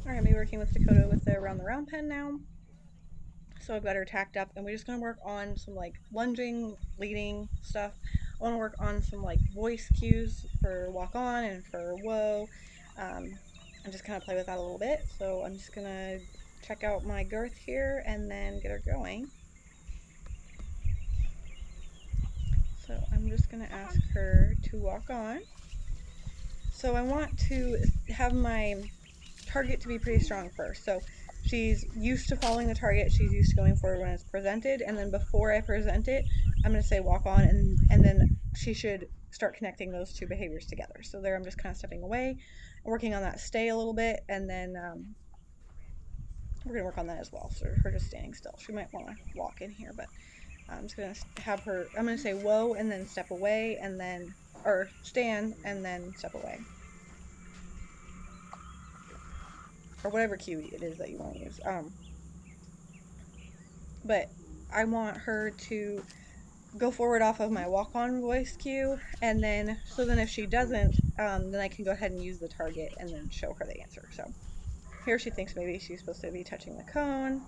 Alright, I'm working with Dakota with the around the round pen now. So I've got her tacked up, and we're just gonna work on some like lunging, leading stuff. I want to work on some like voice cues for walk on and for whoa, and just kind of play with that a little bit. So I'm just gonna check out my girth here and then get her going. So I'm just gonna ask her to walk on. So I want to have my target to be pretty strong first. So she's used to following the target, she's used to going forward when it's presented, and then before I present it, I'm going to say walk on, and then she should start connecting those two behaviors together. So there I'm just kind of stepping away, working on that stay a little bit, and then we're going to work on that as well. So her just standing still. She might want to walk in here, but I'm just going to have her, I'm going to say whoa and then step away, and then, or stand and then step away. Or whatever cue it is that you want to use. But I want her to go forward off of my walk-on voice cue, and then so then if she doesn't, then I can go ahead and use the target and then show her the answer. So here she thinks maybe she's supposed to be touching the cone.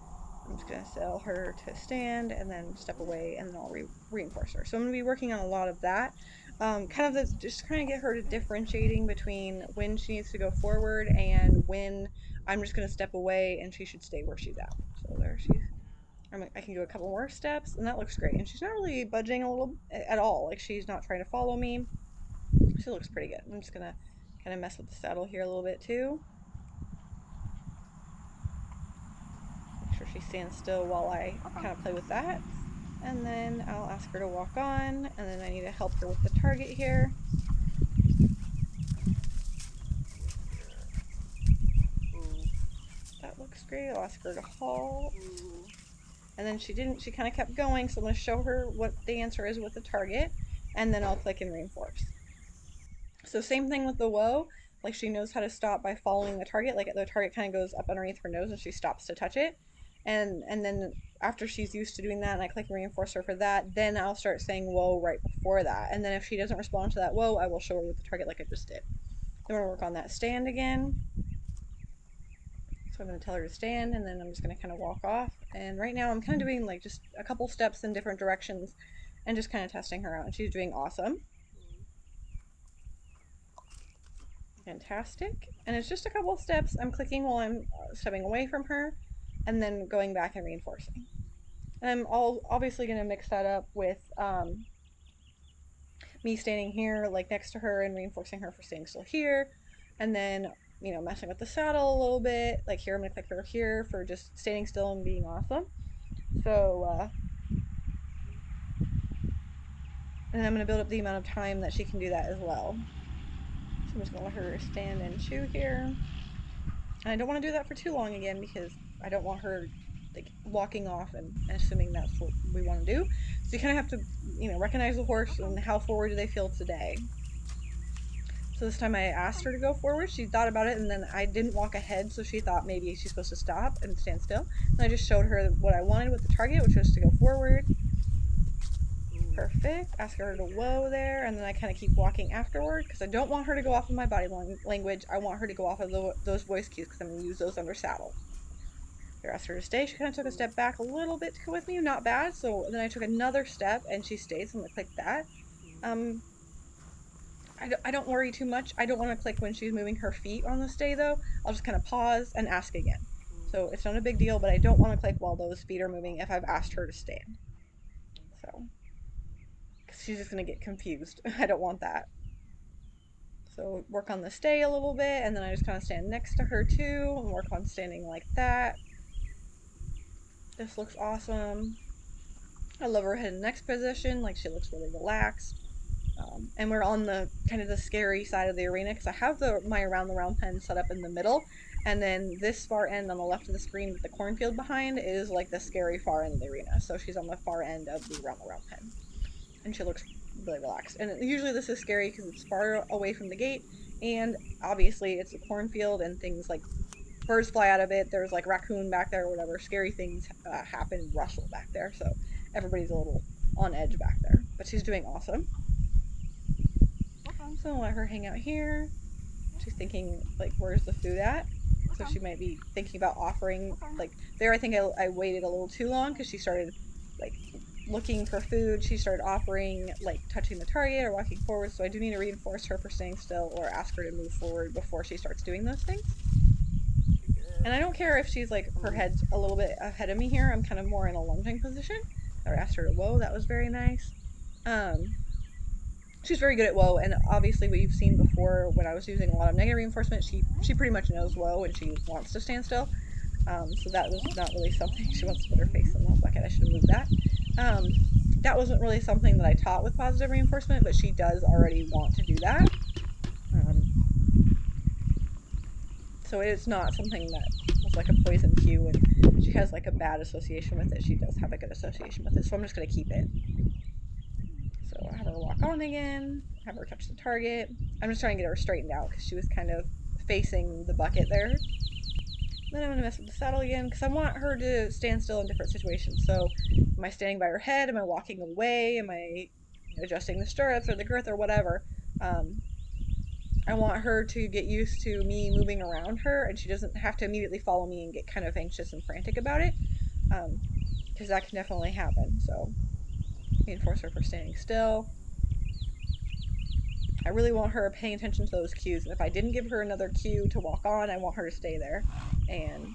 I'm just gonna tell her to stand and then step away, and then I'll reinforce her. So I'm gonna be working on a lot of that. Kind of just kind of get her to differentiating between when she needs to go forward and when I'm just gonna step away and she should stay where she's at. So there she's. I can do a couple more steps, and that looks great. And she's not really budging a little at all. Like she's not trying to follow me. She looks pretty good. I'm just gonna kind of mess with the saddle here a little bit too. Make sure she stands still while I kind of play with that. And then I'll ask her to walk on, and then I need to help her with the target here. That looks great. I'll ask her to halt. And then she kind of kept going, so I'm going to show her what the answer is with the target, and then I'll click and reinforce. So same thing with the whoa, like she knows how to stop by following the target, like the target kind of goes up underneath her nose and she stops to touch it. And then after she's used to doing that and I click and reinforce her for that, then I'll start saying whoa right before that. And then if she doesn't respond to that whoa, I will show her with the target like I just did. Then we're going to work on that stand again. So I'm going to tell her to stand, and then I'm just going to kind of walk off. And right now I'm kind of doing like just a couple steps in different directions and just kind of testing her out, and she's doing awesome. Fantastic. And it's just a couple steps. I'm clicking while I'm stepping away from her, and then going back and reinforcing. And I'm obviously going to mix that up with me standing here like next to her and reinforcing her for staying still here, and then messing with the saddle a little bit. Like here I'm going to click her here for just standing still and being awesome. So and then I'm going to build up the amount of time that she can do that as well. So I'm just going to let her stand and chew here. And I don't want to do that for too long again because I don't want her like walking off and assuming that's what we want to do. So you kind of have to, recognize the horse and how forward do they feel today. So this time I asked her to go forward. She thought about it, and then I didn't walk ahead, so she thought maybe she's supposed to stop and stand still. And I just showed her what I wanted with the target, which was to go forward. Perfect. Ask her to whoa there, and then I kind of keep walking afterward because I don't want her to go off of my body language. I want her to go off of those voice cues because I'm going to use those under saddle. I asked her to stay. She kind of took a step back a little bit to go with me, not bad. So then I took another step, and she stayed, so I'm going to click that. I don't worry too much. I don't want to click when she's moving her feet on the stay, though. I'll just kind of pause and ask again. So it's not a big deal, but I don't want to click while those feet are moving if I've asked her to stand. So she's just going to get confused. I don't want that. So work on the stay a little bit, and then I just kind of stand next to her too, and work on standing like that. This looks awesome. I love her head and neck position, like she looks really relaxed. And we're on the kind of the scary side of the arena because I have my around the round pen set up in the middle, and then this far end on the left of the screen with the cornfield behind is like the scary far end of the arena. So she's on the far end of the around the round pen, and she looks really relaxed. And usually this is scary because it's far away from the gate, and obviously it's a cornfield and things like birds fly out of it. There's like raccoon back there or whatever. Scary things happen, rustle back there. So everybody's a little on edge back there. But she's doing awesome. So I'll let her hang out here. She's thinking like, where's the food at? So she might be thinking about offering, like, there I think I waited a little too long because she started, like, looking for food. She started offering, like, touching the target or walking forward. So I do need to reinforce her for staying still or ask her to move forward before she starts doing those things. And I don't care if she's, like, her head's a little bit ahead of me here. I'm kind of more in a lunging position. I asked her to whoa, that was very nice. Um, she's very good at whoa, and obviously what you've seen before when I was using a lot of negative reinforcement, she pretty much knows whoa and she wants to stand still. So that was not really something. She wants to put her face in the bucket. I should have moved that. Um, that wasn't really something that I taught with positive reinforcement, but she does already want to do that. Um, so it's not something that was like a poison cue and she has like a bad association with it. She does have a good association with it, so I'm just going to keep it. So I have her walk on again, have her touch the target. I'm just trying to get her straightened out because she was kind of facing the bucket there. Then I'm going to mess with the saddle again because I want her to stand still in different situations. So am I standing by her head? Am I walking away? Am I adjusting the stirrups or the girth or whatever? Um, I want her to get used to me moving around her and she doesn't have to immediately follow me and get kind of anxious and frantic about it because that can definitely happen. So reinforce her for standing still. I really want her paying attention to those cues. And if I didn't give her another cue to walk on, I want her to stay there. And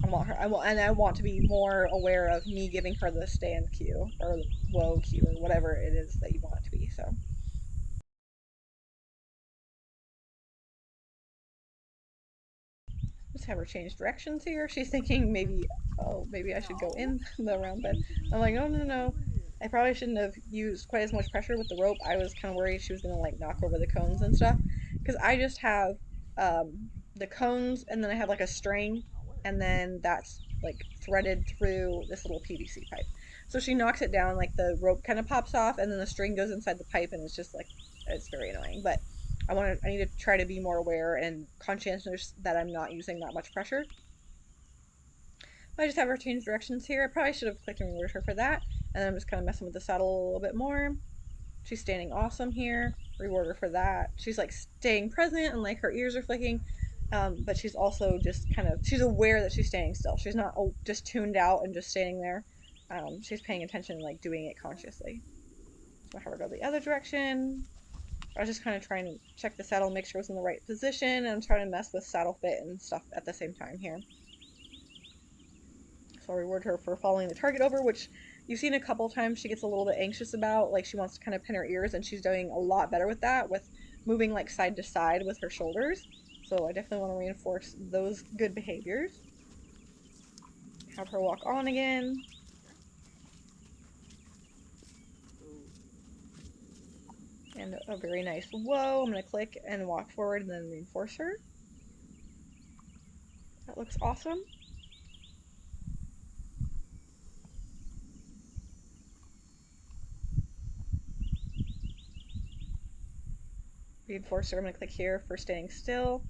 I want to be more aware of me giving her the stand cue or whoa cue or whatever it is that you want it to be. So just have her change directions here. She's thinking maybe, oh, maybe I should go in the round bed. I'm like, oh, no, no. I probably shouldn't have used quite as much pressure with the rope. I was kind of worried she was going to like knock over the cones and stuff. Because I just have the cones and then I have like a string and then that's like threaded through this little PVC pipe. So she knocks it down, like the rope kind of pops off and then the string goes inside the pipe and it's just like, it's very annoying. But I need to try to be more aware and conscientious that I'm not using that much pressure. I just have her change directions here. I probably should have clicked and rewarded her for that. And then I'm just kind of messing with the saddle a little bit more. She's standing awesome here. Reward her for that. She's like staying present and like her ears are flicking. But she's also just kind of, she's aware that she's standing still. She's not just tuned out and just standing there. She's paying attention and like doing it consciously. So I have her go the other direction. I was just kind of trying to check the saddle, make sure it was in the right position, and I'm trying to mess with saddle fit and stuff at the same time here. So I'll reward her for following the target over, which you've seen a couple times she gets a little bit anxious about, like she wants to kind of pin her ears, and she's doing a lot better with that, with moving like side to side with her shoulders. So I definitely want to reinforce those good behaviors. Have her walk on again. And a very nice whoa. I'm going to click and walk forward and then reinforce her. That looks awesome. Reinforcer, I'm going to click here for staying still.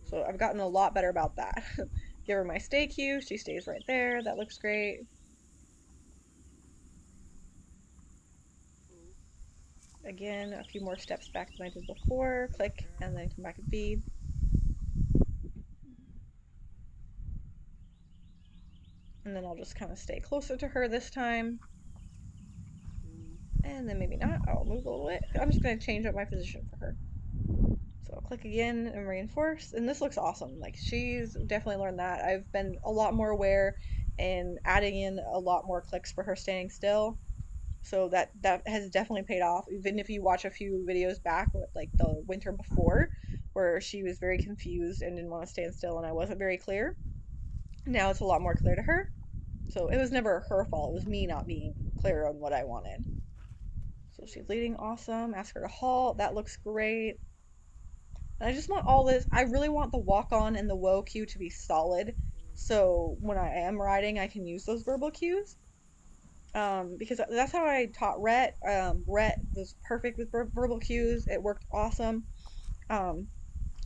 So I've gotten a lot better about that. Give her my stay cue, she stays right there, that looks great. Again, a few more steps back than I did before, click, and then come back and feed. And then I'll just kind of stay closer to her this time. And then maybe not, I'll move a little bit. I'm just going to change up my position for her. So I'll click again and reinforce, and this looks awesome. Like she's definitely learned that. I've been a lot more aware and adding in a lot more clicks for her standing still. So that has definitely paid off. Even if you watch a few videos back, like the winter before, where she was very confused and didn't want to stand still, and I wasn't very clear. Now it's a lot more clear to her. So it was never her fault. It was me not being clear on what I wanted. So she's leading awesome. Ask her to halt. That looks great. And I just want all this. I really want the walk on and the whoa cue to be solid. So when I am riding, I can use those verbal cues. Because that's how I taught Rhett. Rhett was perfect with verbal cues. It worked awesome. Um,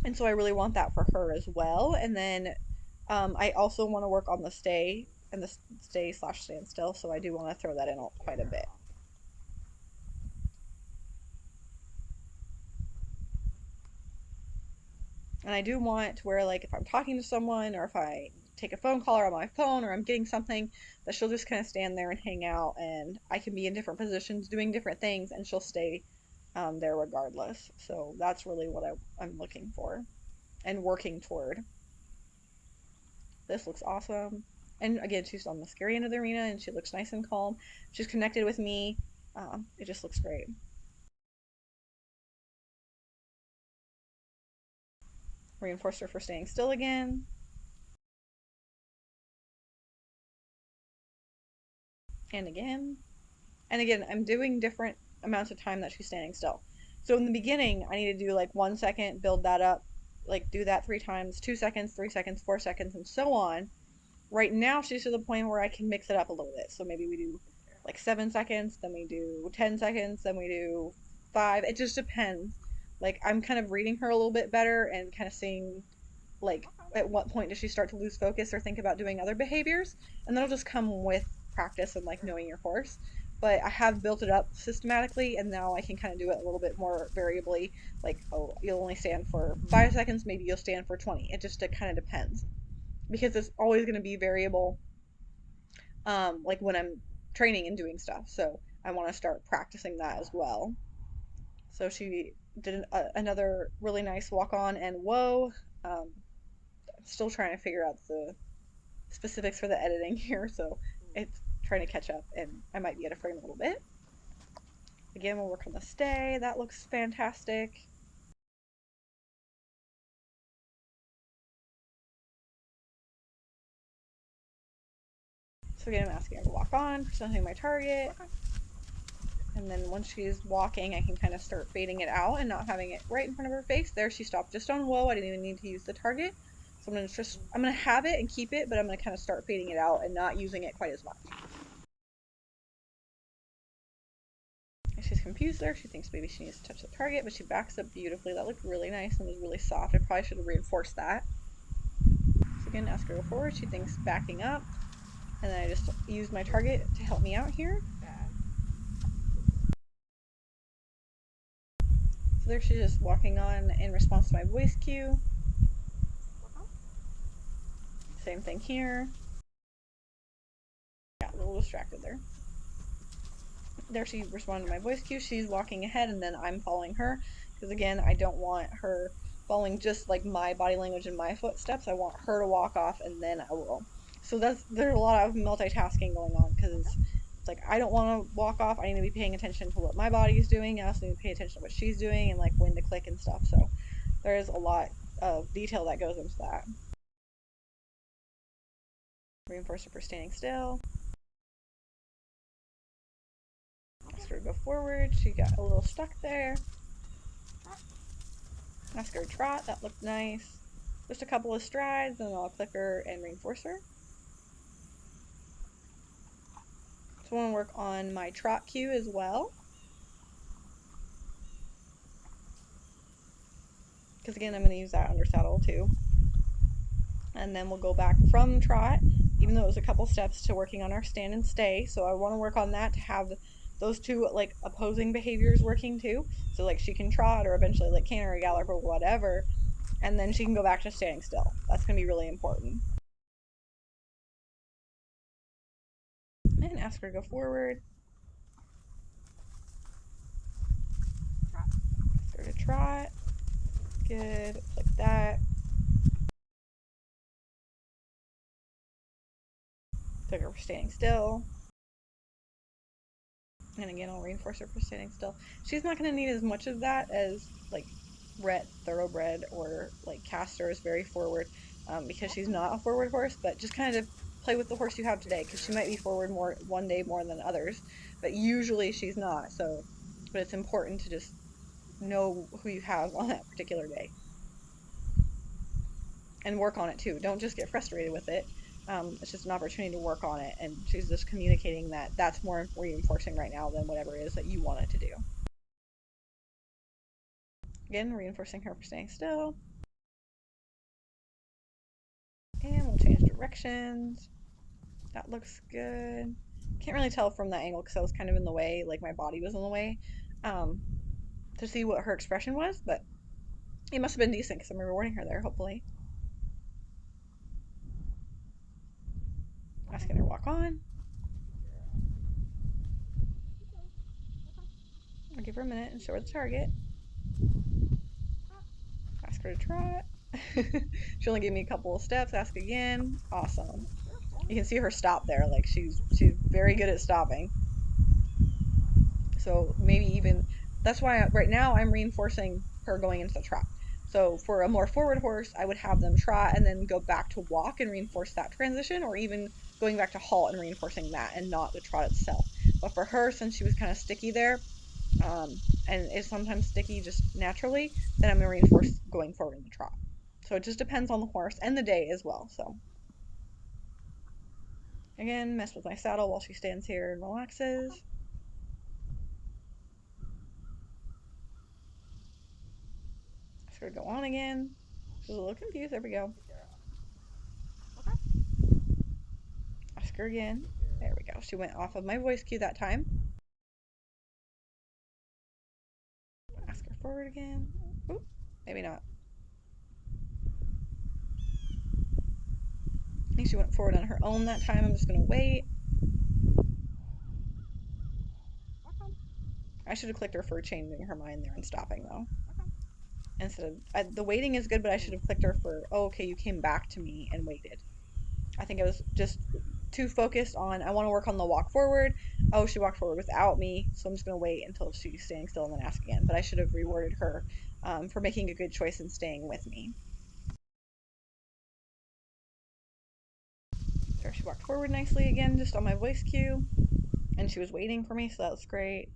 and so I really want that for her as well. And then I also want to work on the stay and the stay slash standstill. So I do want to throw that in quite a bit. And I do want to where, like, if I'm talking to someone or if I take a phone call or on my phone or I'm getting something, that she'll just kind of stand there and hang out, and I can be in different positions doing different things, and she'll stay there regardless. So that's really what I'm looking for and working toward. This looks awesome. And again, she's on the scary end of the arena and she looks nice and calm. She's connected with me. It just looks great. Reinforce her for staying still again. And again. And again, I'm doing different amounts of time that she's standing still. So in the beginning, I need to do like 1 second, build that up, like do that 3 times, 2 seconds, 3 seconds, 4 seconds, and so on. Right now, she's to the point where I can mix it up a little bit. So maybe we do like 7 seconds, then we do 10 seconds, then we do five. It just depends. Like, I'm kind of reading her a little bit better and kind of seeing, like, at what point does she start to lose focus or think about doing other behaviors. And that'll just come with practice and, like, knowing your horse. But I have built it up systematically, and now I can kind of do it a little bit more variably. Like, oh, you'll only stand for 5 seconds, maybe you'll stand for 20. It kind of depends because it's always going to be variable, like when I'm training and doing stuff. So I want to start practicing that as well. So she did another really nice walk on and whoa. I'm still trying to figure out the specifics for the editing here, so it's trying to catch up, and I might be out of frame a little bit. Again, we'll work on the stay. That looks fantastic. So again, I'm asking her to walk on, presenting my target. And then once she's walking, I can kind of start fading it out and not having it right in front of her face. There, she stopped just on whoa. I didn't even need to use the target. So I'm gonna have it and keep it, but I'm gonna kind of start fading it out and not using it quite as much. She's confused there. She thinks maybe she needs to touch the target, but she backs up beautifully. That looked really nice and was really soft. I probably should have reinforced that. So again, ask her to go forward. She thinks backing up. And then I just use my target to help me out here. So there she's just walking on in response to my voice cue. Same thing here. Got a little distracted there. There she responded to my voice cue. She's walking ahead and then I'm following her. Because again, I don't want her following just like my body language and my footsteps. I want her to walk off and then I will. So there's a lot of multitasking going on because it's like I don't want to walk off. I need to be paying attention to what my body is doing. I also need to pay attention to what she's doing and like when to click and stuff. So there's a lot of detail that goes into that. Reinforcer for standing still. Ask her to go forward. She got a little stuck there. Ask her to trot. That looked nice. Just a couple of strides, and I'll click her and reinforce her. So I want to work on my trot cue as well. Because again, I'm going to use that under saddle too. And then we'll go back from trot, even though it was a couple steps, to working on our stand and stay. So I want to work on that to have those two like opposing behaviors working too. So like she can trot or eventually like canter or gallop or whatever, and then she can go back to standing still. That's going to be really important. And ask her to go forward. Ask her to trot. Good. Click that. Click her for standing still. And again, I'll reinforce her for standing still. She's not going to need as much of that as like Rhett Thoroughbred or like Castor is very forward, because she's not a forward horse, but just kind of play with the horse you have today because she might be forward more one day more than others, but usually she's not. So, but it's important to just know who you have on that particular day and work on it too. Don't just get frustrated with it. It's just an opportunity to work on it, and she's just communicating that that's more reinforcing right now than whatever it is that you want it to do. Again, reinforcing her for staying still. And we'll change directions. That looks good. Can't really tell from that angle because I was kind of in the way, like my body was in the way, to see what her expression was, but It must have been decent because I'm rewarding her there, hopefully. Asking her to walk on. I'll give her a minute and show her the target. Ask her to trot. She only gave me a couple of steps. Ask again. Awesome. You can see her stop there. Like she's very good at stopping. So maybe even that's why right now I'm reinforcing her going into the trot. So for a more forward horse, I would have them trot and then go back to walk and reinforce that transition, or even going back to halt and reinforcing that and not the trot itself. But for her, since she was kind of sticky there, and is sometimes sticky just naturally, then I'm going to reinforce going forward in the trot. So it just depends on the horse and the day as well. So again, mess with my saddle while she stands here and relaxes. Ask her to go on again. She's a little confused. There we go. Ask her again. There we go. She went off of my voice cue that time. Ask her forward again. Oop, maybe not. I think she went forward on her own that time. I'm just going to wait. I should have clicked her for changing her mind there and stopping though. Instead of the waiting is good, but I should have clicked her for, oh, okay, you came back to me and waited. I think I was just too focused on I want to work on the walk forward. Oh, she walked forward without me, so I'm just going to wait until she's standing still and then ask again. But I should have rewarded her for making a good choice and staying with me. There, she walked forward nicely again, just on my voice cue, and she was waiting for me, so that was great.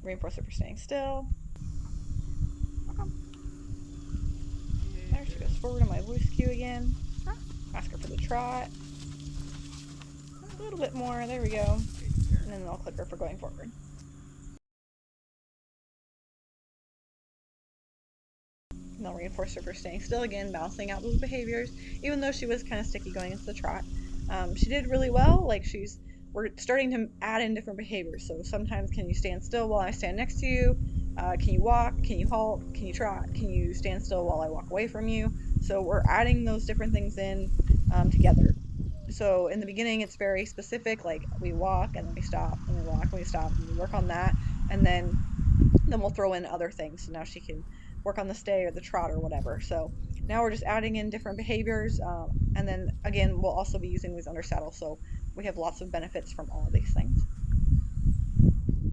Reinforce her for staying still. There, she goes forward on my voice cue again. Ask her for the trot. A little bit more, there we go. And then I'll click her for going forward. And I'll reinforce her for staying still again, balancing out those behaviors. Even though she was kind of sticky going into the trot, she did really well. Like we're starting to add in different behaviors. So sometimes, can you stand still while I stand next to you? Can you walk? Can you halt? Can you trot? Can you stand still while I walk away from you? So we're adding those different things in together. So in the beginning, it's very specific, like we walk and then we stop, and we walk and we stop, and we work on that, and then we'll throw in other things. So now she can work on the stay or the trot or whatever. So now we're just adding in different behaviors, and then again, we'll also be using these under saddle. So we have lots of benefits from all of these things.